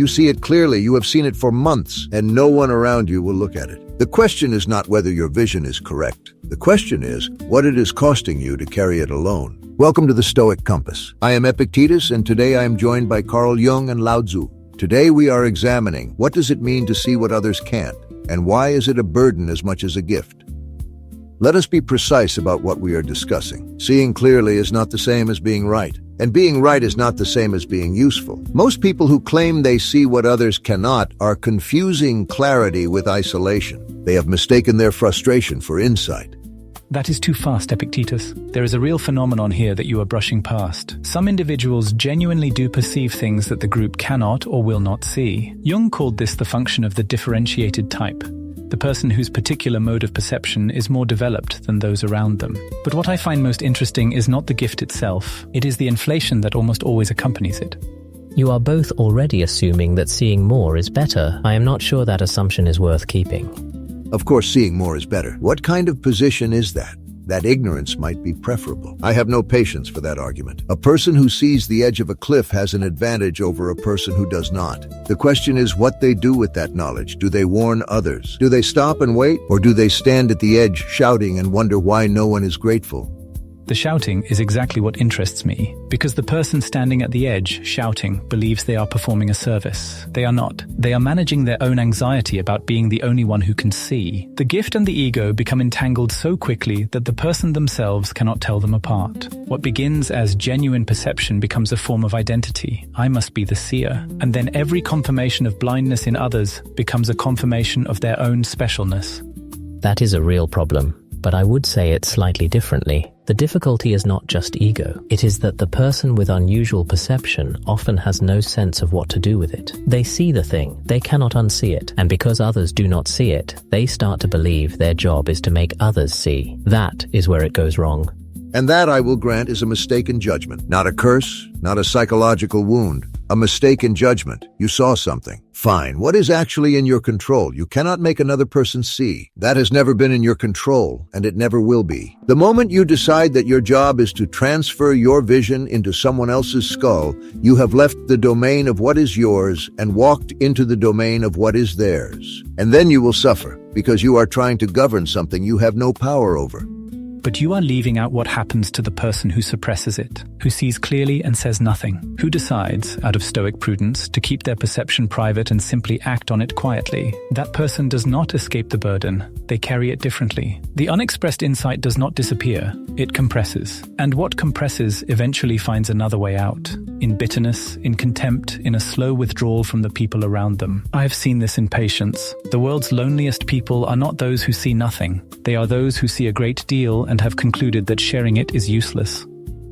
You see it clearly, you have seen it for months, and no one around you will look at it. The question is not whether your vision is correct. The question is what it is costing you to carry it alone. Welcome to the Stoic Compass. I am EPICTETUS, and today I am joined by Carl Jung and LAOZI. Today we are examining what does it mean to see what others can't, and why is it a burden as much as a gift? Let us be precise about what we are discussing. Seeing clearly is not the same as being right, and being right is not the same as being useful. Most people who claim they see what others cannot are confusing clarity with isolation. They have mistaken their frustration for insight. That is too fast, Epictetus. There is a real phenomenon here that you are brushing past. Some individuals genuinely do perceive things that the group cannot or will not see. Jung called this the function of the differentiated type. The person whose particular mode of perception is more developed than those around them. But what I find most interesting is not the gift itself. It is the inflation that almost always accompanies it. You are both already assuming that seeing more is better. I am not sure that assumption is worth keeping. Of course, seeing more is better. What kind of position is that? That ignorance might be preferable. I have no patience for that argument. A person who sees the edge of a cliff has an advantage over a person who does not. The question is what they do with that knowledge. Do they warn others? Do they stop and wait? Or do they stand at the edge shouting and wonder why no one is grateful? The shouting is exactly what interests me, because the person standing at the edge, shouting, believes they are performing a service. They are not. They are managing their own anxiety about being the only one who can see. The gift and the ego become entangled so quickly that the person themselves cannot tell them apart. What begins as genuine perception becomes a form of identity. I must be the seer. And then every confirmation of blindness in others becomes a confirmation of their own specialness. That is a real problem. But I would say it slightly differently. The difficulty is not just ego. It is that the person with unusual perception often has no sense of what to do with it. They see the thing, they cannot unsee it, and because others do not see it, they start to believe their job is to make others see. That is where it goes wrong. And that, I will grant, is a mistaken judgment. Not a curse, not a psychological wound. A mistaken judgment. You saw something. Fine. What is actually in your control? You cannot make another person see. That has never been in your control, and it never will be. The moment you decide that your job is to transfer your vision into someone else's skull, you have left the domain of what is yours and walked into the domain of what is theirs. And then you will suffer, because you are trying to govern something you have no power over. But you are leaving out what happens to the person who suppresses it, who sees clearly and says nothing, who decides, out of stoic prudence, to keep their perception private and simply act on it quietly. That person does not escape the burden. They carry it differently. The unexpressed insight does not disappear. It compresses. And what compresses eventually finds another way out. In bitterness, in contempt, in a slow withdrawal from the people around them. I have seen this in patients. The world's loneliest people are not those who see nothing. They are those who see a great deal and have concluded that sharing it is useless.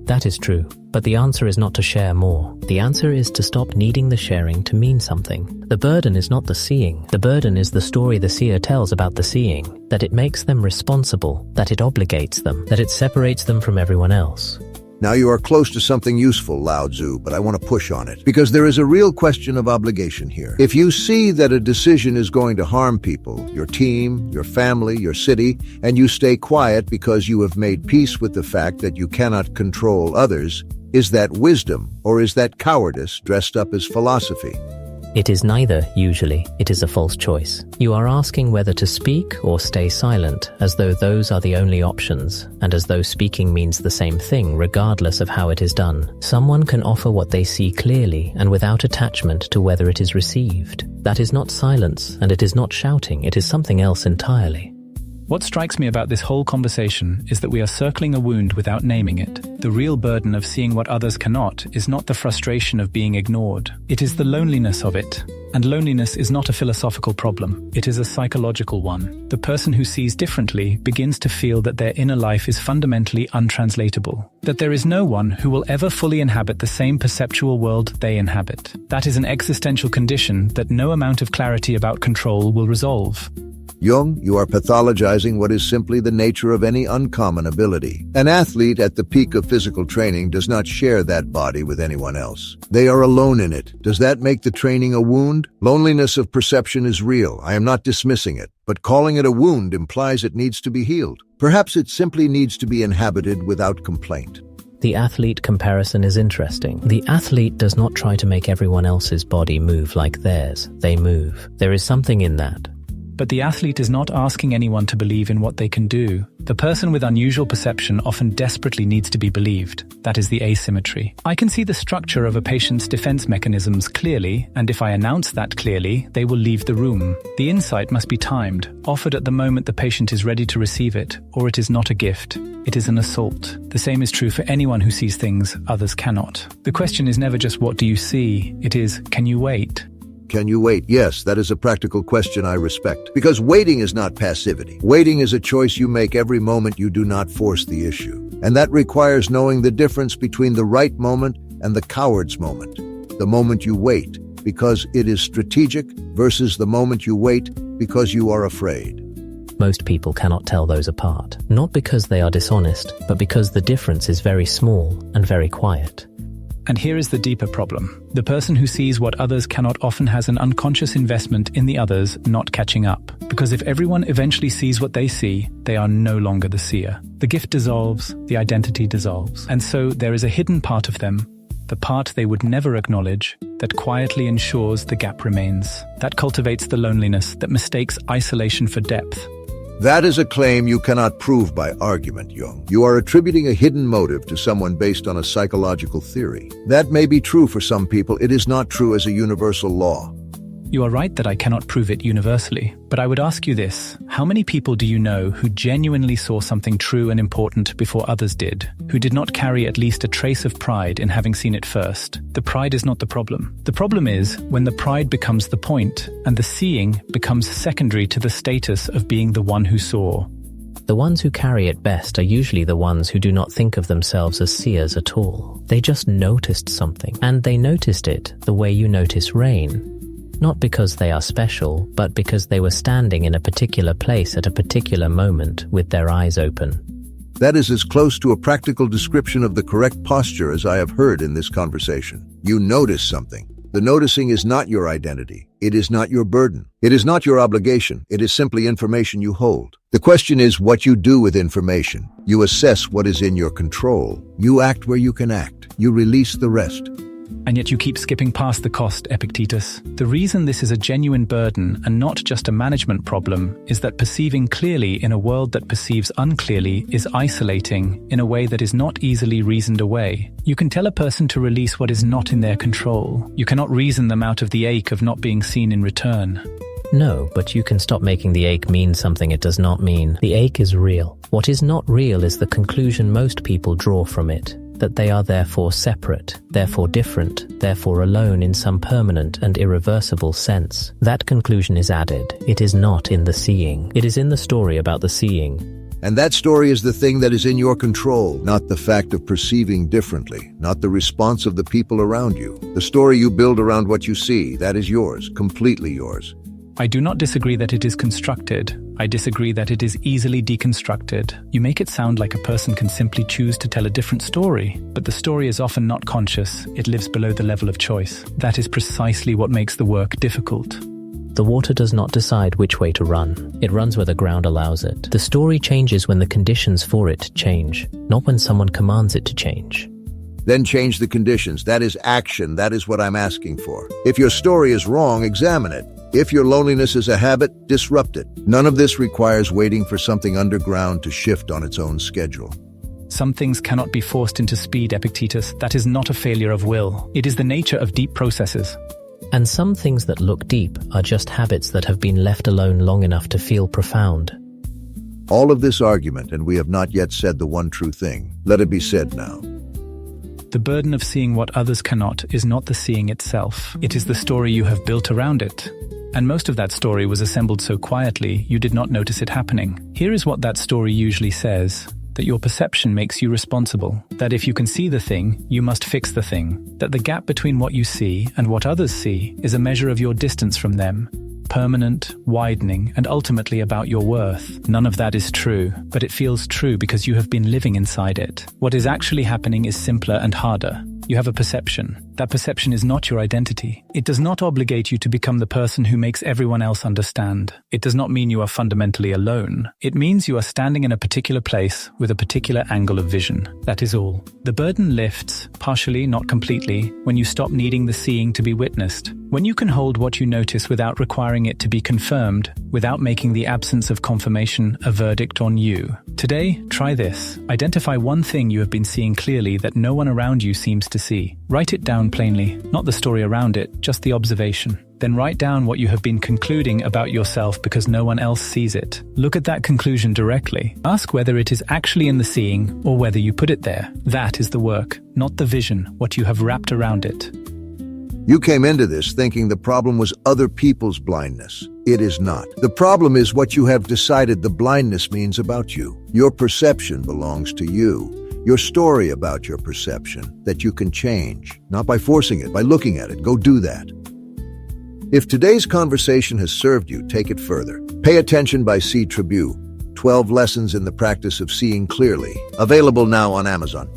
That is true, but the answer is not to share more. The answer is to stop needing the sharing to mean something. The burden is not the seeing. The burden is the story the seer tells about the seeing, that it makes them responsible, that it obligates them, that it separates them from everyone else. Now you are close to something useful, LAOZI, but I want to push on it, because there is a real question of obligation here. If you see that a decision is going to harm people, your team, your family, your city, and you stay quiet because you have made peace with the fact that you cannot control others, is that wisdom or is that cowardice dressed up as philosophy? It is neither, usually. It is a false choice. You are asking whether to speak or stay silent, as though those are the only options, and as though speaking means the same thing regardless of how it is done. Someone can offer what they see clearly and without attachment to whether it is received. That is not silence, and it is not shouting. It is something else entirely. What strikes me about this whole conversation is that we are circling a wound without naming it. The real burden of seeing what others cannot is not the frustration of being ignored. It is the loneliness of it. And loneliness is not a philosophical problem. It is a psychological one. The person who sees differently begins to feel that their inner life is fundamentally untranslatable. That there is no one who will ever fully inhabit the same perceptual world they inhabit. That is an existential condition that no amount of clarity about control will resolve. Jung, you are pathologizing what is simply the nature of any uncommon ability. An athlete at the peak of physical training does not share that body with anyone else. They are alone in it. Does that make the training a wound? Loneliness of perception is real. I am not dismissing it, but calling it a wound implies it needs to be healed. Perhaps it simply needs to be inhabited without complaint. The athlete comparison is interesting. The athlete does not try to make everyone else's body move like theirs. They move. There is something in that. But the athlete is not asking anyone to believe in what they can do. The person with unusual perception often desperately needs to be believed. That is the asymmetry. I can see the structure of a patient's defense mechanisms clearly, and if I announce that clearly, they will leave the room. The insight must be timed, offered at the moment the patient is ready to receive it, or it is not a gift. It is an assault. The same is true for anyone who sees things others cannot. The question is never just what do you see, it is, can you wait? Can you wait? Yes, that is a practical question I respect. Because waiting is not passivity. Waiting is a choice you make every moment. You do not force the issue. And that requires knowing the difference between the right moment and the coward's moment. The moment you wait because it is strategic versus the moment you wait because you are afraid. Most people cannot tell those apart. Not because they are dishonest, but because the difference is very small and very quiet. And here is the deeper problem. The person who sees what others cannot often has an unconscious investment in the others not catching up. Because if everyone eventually sees what they see, they are no longer the seer. The gift dissolves, the identity dissolves. And so there is a hidden part of them, the part they would never acknowledge, that quietly ensures the gap remains. That cultivates the loneliness that mistakes isolation for depth. That is a claim you cannot prove by argument, Jung. You are attributing a hidden motive to someone based on a psychological theory. That may be true for some people. It is not true as a universal law. You are right that I cannot prove it universally, but I would ask you this. How many people do you know who genuinely saw something true and important before others did, who did not carry at least a trace of pride in having seen it first? The pride is not the problem. The problem is when the pride becomes the point, and the seeing becomes secondary to the status of being the one who saw. The ones who carry it best are usually the ones who do not think of themselves as seers at all. They just noticed something, and they noticed it the way you notice rain. Not because they are special, but because they were standing in a particular place at a particular moment with their eyes open. That is as close to a practical description of the correct posture as I have heard in this conversation. You notice something. The noticing is not your identity. It is not your burden. It is not your obligation. It is simply information you hold. The question is what you do with information. You assess what is in your control. You act where you can act. You release the rest. And yet you keep skipping past the cost, Epictetus. The reason this is a genuine burden and not just a management problem is that perceiving clearly in a world that perceives unclearly is isolating in a way that is not easily reasoned away. You can tell a person to release what is not in their control. You cannot reason them out of the ache of not being seen in return. No, but you can stop making the ache mean something it does not mean. The ache is real. What is not real is the conclusion most people draw from it. That they are therefore separate, therefore different, therefore alone in some permanent and irreversible sense. That conclusion is added. It is not in the seeing. It is in the story about the seeing. And that story is the thing that is in your control, not the fact of perceiving differently, not the response of the people around you. The story you build around what you see, that is yours, completely yours. I do not disagree that it is constructed. I disagree that it is easily deconstructed. You make it sound like a person can simply choose to tell a different story, but the story is often not conscious. It lives below the level of choice. That is precisely what makes the work difficult. The water does not decide which way to run. It runs where the ground allows it. The story changes when the conditions for it change, not when someone commands it to change. Then change the conditions. That is action. That is what I'm asking for. If your story is wrong, examine it. If your loneliness is a habit, disrupt it. None of this requires waiting for something underground to shift on its own schedule. Some things cannot be forced into speed, Epictetus. That is not a failure of will. It is the nature of deep processes. And some things that look deep are just habits that have been left alone long enough to feel profound. All of this argument, and we have not yet said the one true thing. Let it be said now. The burden of seeing what others cannot is not the seeing itself. It is the story you have built around it. And most of that story was assembled so quietly, you did not notice it happening. Here is what that story usually says, that your perception makes you responsible, that if you can see the thing, you must fix the thing, that the gap between what you see and what others see is a measure of your distance from them, permanent, widening, and ultimately about your worth. None of that is true, but it feels true because you have been living inside it. What is actually happening is simpler and harder. You have a perception. That perception is not your identity. It does not obligate you to become the person who makes everyone else understand. It does not mean you are fundamentally alone. It means you are standing in a particular place with a particular angle of vision. That is all. The burden lifts, partially, not completely, when you stop needing the seeing to be witnessed. When you can hold what you notice without requiring it to be confirmed, without making the absence of confirmation a verdict on you. Today, try this. Identify one thing you have been seeing clearly that no one around you seems to see. Write it down plainly, not the story around it, just the observation. Then write down what you have been concluding about yourself because no one else sees it. Look at that conclusion directly. Ask whether it is actually in the seeing or whether you put it there. That is the work, not the vision, what you have wrapped around it. You came into this thinking the problem was other people's blindness. It is not. The problem is what you have decided the blindness means about you. Your perception belongs to you. Your story about your perception that you can change, not by forcing it, by looking at it. Go do that. If today's conversation has served you, take it further. Pay Attention by C. Tribune. 12 Lessons in the Practice of Seeing Clearly. Available now on Amazon.